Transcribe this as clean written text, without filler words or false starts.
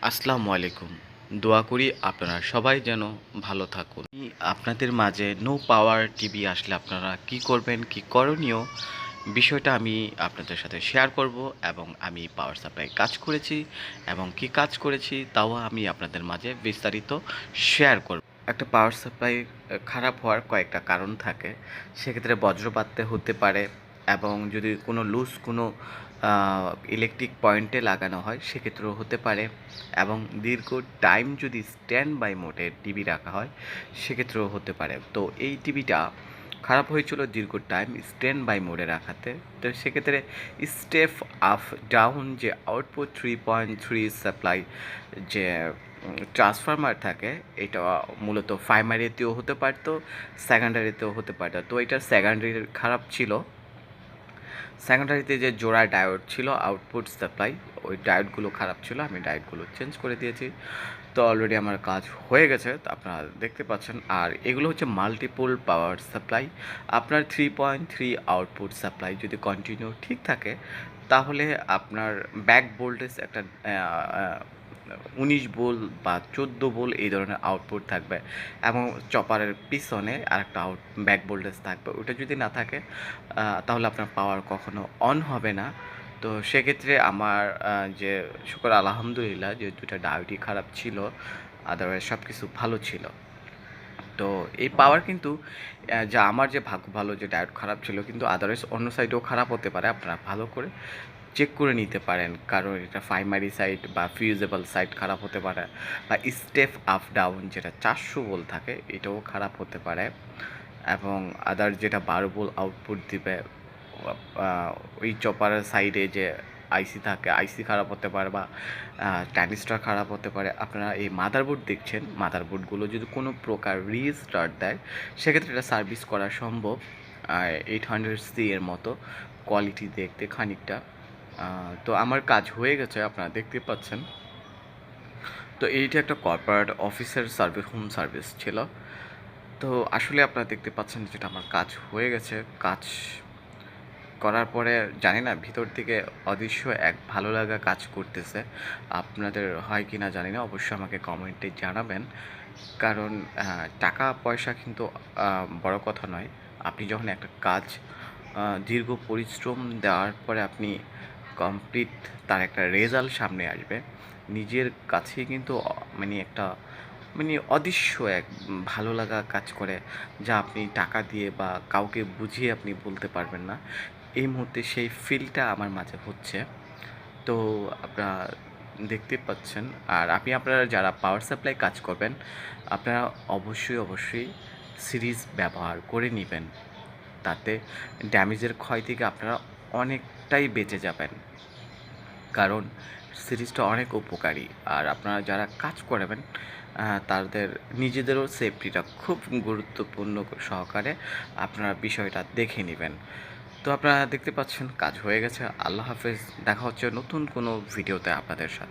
আসসালামু আলাইকুম। দোয়া করি আপনারা সবাই যেন ভালো থাকুন। আপনাদের মাঝে নো পাওয়ার টিভি আসলে আপনারা কি করবেন, কি করণীয় বিষয়টা আমি আপনাদের সাথে শেয়ার করব এবং আমি পাওয়ার সাপ্লাই কাজ করেছি এবং কি কাজ করেছি তাও আমি আপনাদের মাঝে বিস্তারিত শেয়ার করব। একটা পাওয়ার সাপ্লাই খারাপ হওয়ার কয়েকটা কারণ থাকে। সেক্ষেত্রে বজ্রপাতে হতে পারে এবং যদি কোনো লুজ কোনো ইলেকট্রিক পয়েন্টে লাগানো হয় সেক্ষেত্রেও হতে পারে এবং দীর্ঘ টাইম যদি স্ট্যান্ড বাই মোডে টিভি রাখা হয় সেক্ষেত্রেও হতে পারে। তো এই টিভিটা খারাপ হয়েছিল দীর্ঘ টাইম স্ট্যান্ড বাই মোডে রাখাতে। তো সেক্ষেত্রে স্টেপ আপ ডাউন যে আউটপুট 3.3 সাপ্লাই যে ট্রান্সফরমার থাকে এটা মূলত প্রাইমারিতেও হতে পারতো, সেকেন্ডারিতেও হতে পারতো। তো এটার সেকেন্ডারি খারাপ ছিল। সেকেন্ডারিতে যে জোড়া ডায়োড ছিল আউটপুট সাপ্লাই ওই ডায়োডগুলো খারাপ ছিল, আমি ডায়োডগুলো চেঞ্জ করে দিয়েছি। তো অলরেডি আমার কাজ হয়ে গেছে, তো আপনারা দেখতে পাচ্ছেন। আর এগুলো হচ্ছে মাল্টিপল পাওয়ার সাপ্লাই। আপনার 3.3 আউটপুট সাপ্লাই যদি কন্টিনিউ ঠিক থাকে তাহলে আপনার ব্যাক ভোল্টেজ একটা 19 ভোল্ট বা 14 ভোল্ট এই ধরনের আউটপুট থাকবে এবং চপারের পিছনে আরেকটা ব্যাক ভোল্টেজ থাকবে। ওটা যদি না থাকে তাহলে আপনার পাওয়ার কখনো অন হবে না। তো সেক্ষেত্রে আমার যে শুকর আলহামদুলিল্লাহ যে দুটা ডায়োডই খারাপ ছিল, আদারওয়াইজ সব কিছু ভালো ছিল। তো এই পাওয়ার কিন্তু যা আমার যে ভাগ্য ভালো যে ডায়োড খারাপ ছিল, কিন্তু আদারওয়াইজ অন্য সাইডেও খারাপ হতে পারে। আপনারা ভালো করে চেক করে নিতে পারেন, কারণ এটা প্রাইমারি সাইড বা ফিউজেবল সাইড খারাপ হতে পারে, বা স্টেপ আপ ডাউন যেটা 400 ভোল্ট থাকে এটাও খারাপ হতে পারে, এবং আদার যেটা 12 ভোল্ট আউটপুট দিবে ওই চপারের সাইডে যে আইসি থাকে আইসি খারাপ হতে পারে, বা ট্রানজিস্টর খারাপ হতে পারে। আপনারা এই মাদারবোর্ড দেখছেন, মাদারবোর্ডগুলো যদি কোনো প্রকার রিস্টার্ট দেয় সেক্ষেত্রে এটা সার্ভিস করা সম্ভব। 800C এর মতো কোয়ালিটি দেখতে খানিকটা। তো আমার কাজ হয়ে গেছে, আপনারা দেখতে পাচ্ছেন। তো এইটা একটা কর্পোরেট অফিসের সার্ভিস, হোম সার্ভিস ছিল। তো আসলে আপনারা দেখতে পাচ্ছেন যেটা আমার কাজ হয়ে গেছে। কাজ করার পরে জানি না ভিতর থেকে অদৃশ্য এক ভালো লাগা কাজ করতেছে। আপনাদের হয় কি না জানি না, অবশ্যই আমাকে কমেন্টে জানাবেন। কারণ টাকা পয়সা কিন্তু বড় কথা নয়। আপনি যখন একটা কাজ দীর্ঘ পরিশ্রম দেওয়ার পরে আপনি কমপ্লিট তার একটা রেজাল্ট সামনে আসবে, নিজের কাছেই কিন্তু মানে একটা মানে অদৃশ্য এক ভালো লাগা কাজ করে, যা আপনি টাকা দিয়ে বা কাউকে বুঝিয়ে আপনি বলতে পারবেন না। এই মুহূর্তে সেই ফিলটা আমার মাঝে হচ্ছে। তো আপনারা দেখতে পাচ্ছেন। আর আপনারা যারা পাওয়ার সাপ্লাই কাজ করবেন আপনারা অবশ্যই সিরিজ ব্যবহার করে নেবেন, তাতে ড্যামেজের ক্ষয় থেকে আপনারা অনেকটাই বেঁচে যাবেন, কারণ সিরিজটা অনেক উপকারী। আর আপনারা যারা কাজ করাবেন তাদের নিজেদেরও সেফটিটা খুব গুরুত্বপূর্ণ সহকারে আপনারা বিষয়টা দেখে নেবেন। তো আপনারা দেখতে পাচ্ছেন কাজ হয়ে গেছে। আল্লাহ হাফেজ, দেখা হচ্ছে নতুন কোনো ভিডিওতে আপনাদের সাথে।